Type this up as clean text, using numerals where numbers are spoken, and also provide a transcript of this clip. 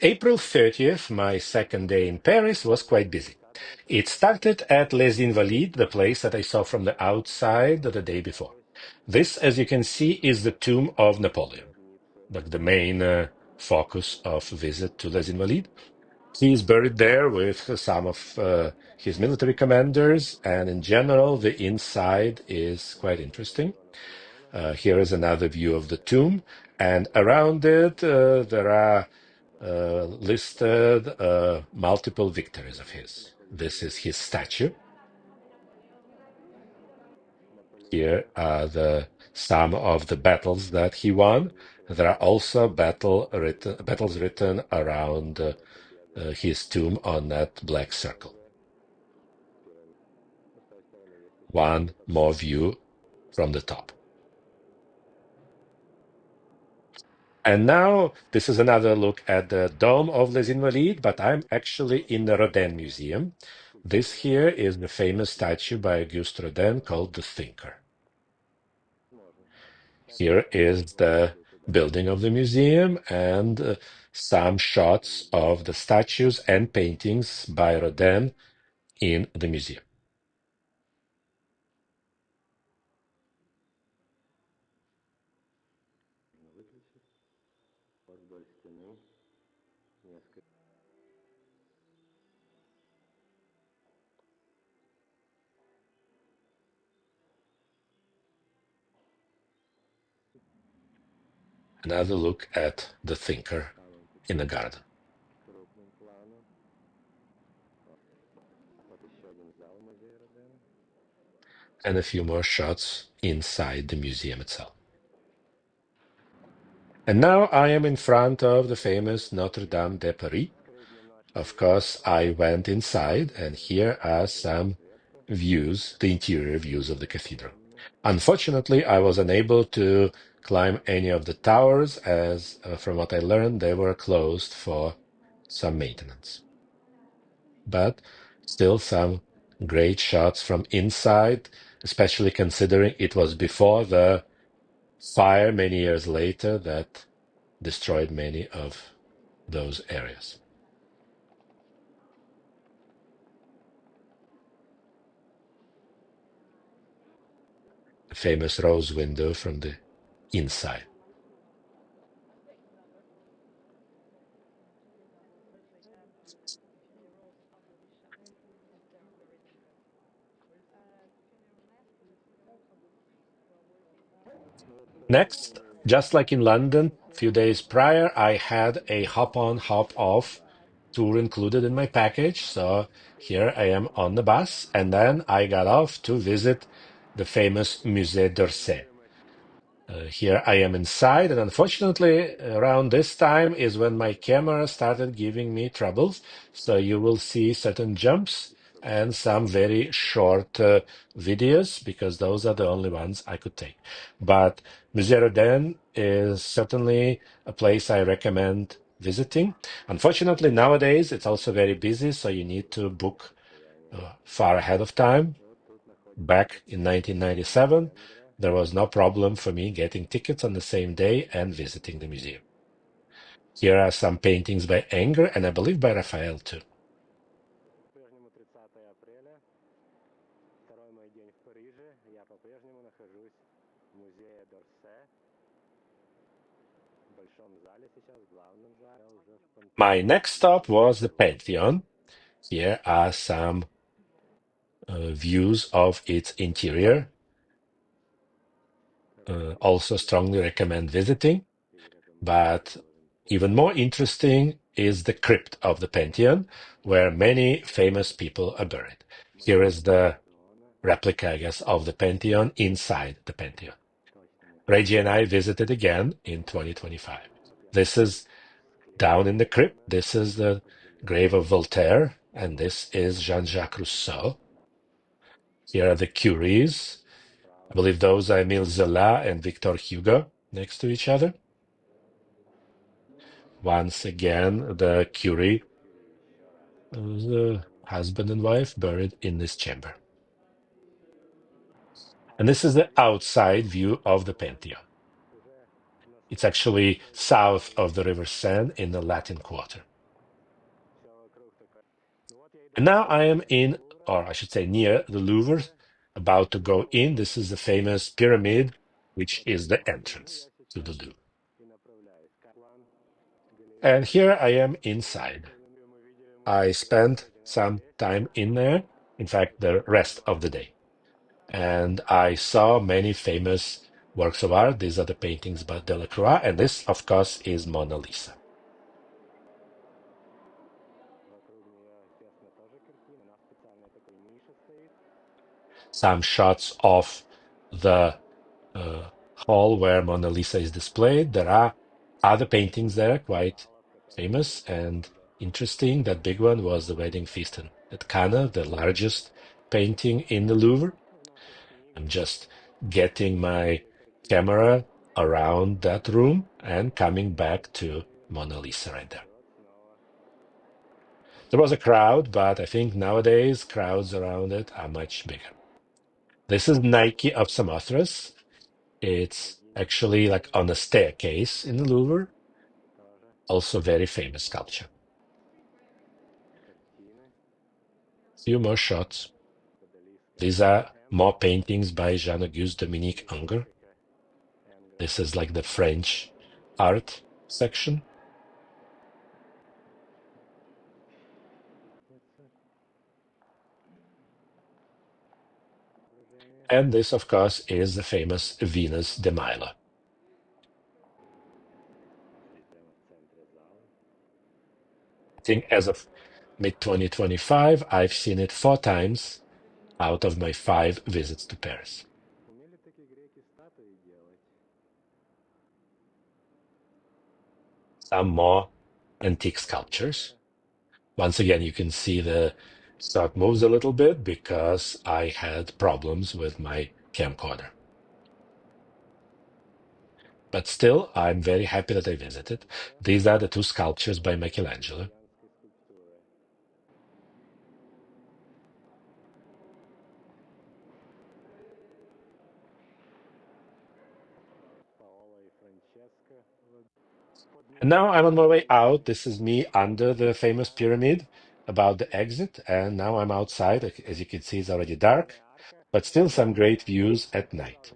April 30th, my second day in Paris, was quite busy. It started at Les Invalides, the place that I saw from the outside the day before. This, as you can see, is the tomb of Napoleon, like the main focus of visit to Les Invalides. He is buried there with some of his military commanders, and in general, the inside is quite interesting. Here is another view of the tomb, and around it there are listed multiple victories of his. This is his statue. Here are some of the battles that he won. There are also battles written around his tomb on that black circle. One more view from the top. And now this is another look at the Dome of Les Invalides, but I'm actually in the Rodin Museum. This here is the famous statue by Auguste Rodin called The Thinker. Here is the building of the museum and some shots of the statues and paintings by Rodin in the museum. Another look at The Thinker in the garden. And a few more shots inside the museum itself. And now I am in front of the famous Notre Dame de Paris. Of course, I went inside, and here are some views, the interior views of the cathedral. Unfortunately, I was unable to climb any of the towers, as from what I learned, they were closed for some maintenance. But still some great shots from inside, especially considering it was before the fire many years later that destroyed many of those areas. The famous rose window from the inside. Next, just like in London, a few days prior, I had a hop-on, hop-off tour included in my package. So here I am on the bus, and then I got off to visit the famous Musée d'Orsay. Here I am inside, and unfortunately, around this time is when my camera started giving me troubles. So you will see certain jumps and some very short videos, because those are the only ones I could take. But Musée Rodin is certainly a place I recommend visiting. Unfortunately, nowadays it's also very busy, so you need to book far ahead of time. Back in 1997, there was no problem for me getting tickets on the same day and visiting the museum. Here are some paintings by Enger and I believe by Raphael too. My next stop was the Pantheon. Here are some views of its interior. Also strongly recommend visiting. But even more interesting is the crypt of the Pantheon, where many famous people are buried. Here is the replica, I guess, of the Pantheon inside the Pantheon. Reggie and I visited again in 2025. This is down in the crypt. This is the grave of Voltaire, and this is Jean-Jacques Rousseau. Here are the Curies. I believe those are Émile Zola and Victor Hugo next to each other. Once again, the Curie, the husband and wife, buried in this chamber. And this is the outside view of the Pantheon. It's actually south of the River Seine in the Latin Quarter. And now I am in, or I should say near the Louvre, about to go in. This is the famous pyramid, which is the entrance to the Louvre. And here I am inside. I spent some time in there, in fact, the rest of the day. And I saw many famous works of art. These are the paintings by Delacroix, and this, of course, is Mona Lisa. Some shots of the hall where Mona Lisa is displayed. There are other paintings there, quite famous and interesting. That big one was the Wedding Feast at Cana, the largest painting in the Louvre. I'm just getting my camera around that room and coming back to Mona Lisa right there. There was a crowd, but I think nowadays crowds around it are much bigger. This is Nike of Samothrace. It's actually like on a staircase in the Louvre. Also very famous sculpture. Few more shots. These are more paintings by Jean-Auguste Dominique Ingres. This is like the French art section. And this, of course, is the famous Venus de Milo. I think as of mid-2025, I've seen it 4 times out of my 5 visits to Paris. Some more antique sculptures. Once again, you can see the stock moves a little bit because I had problems with my camcorder. But still, I'm very happy that I visited. These are the 2 sculptures by Michelangelo. And now I'm on my way out. This is me under the famous pyramid, about the exit. And now I'm outside. As you can see, it's already dark, but still some great views at night.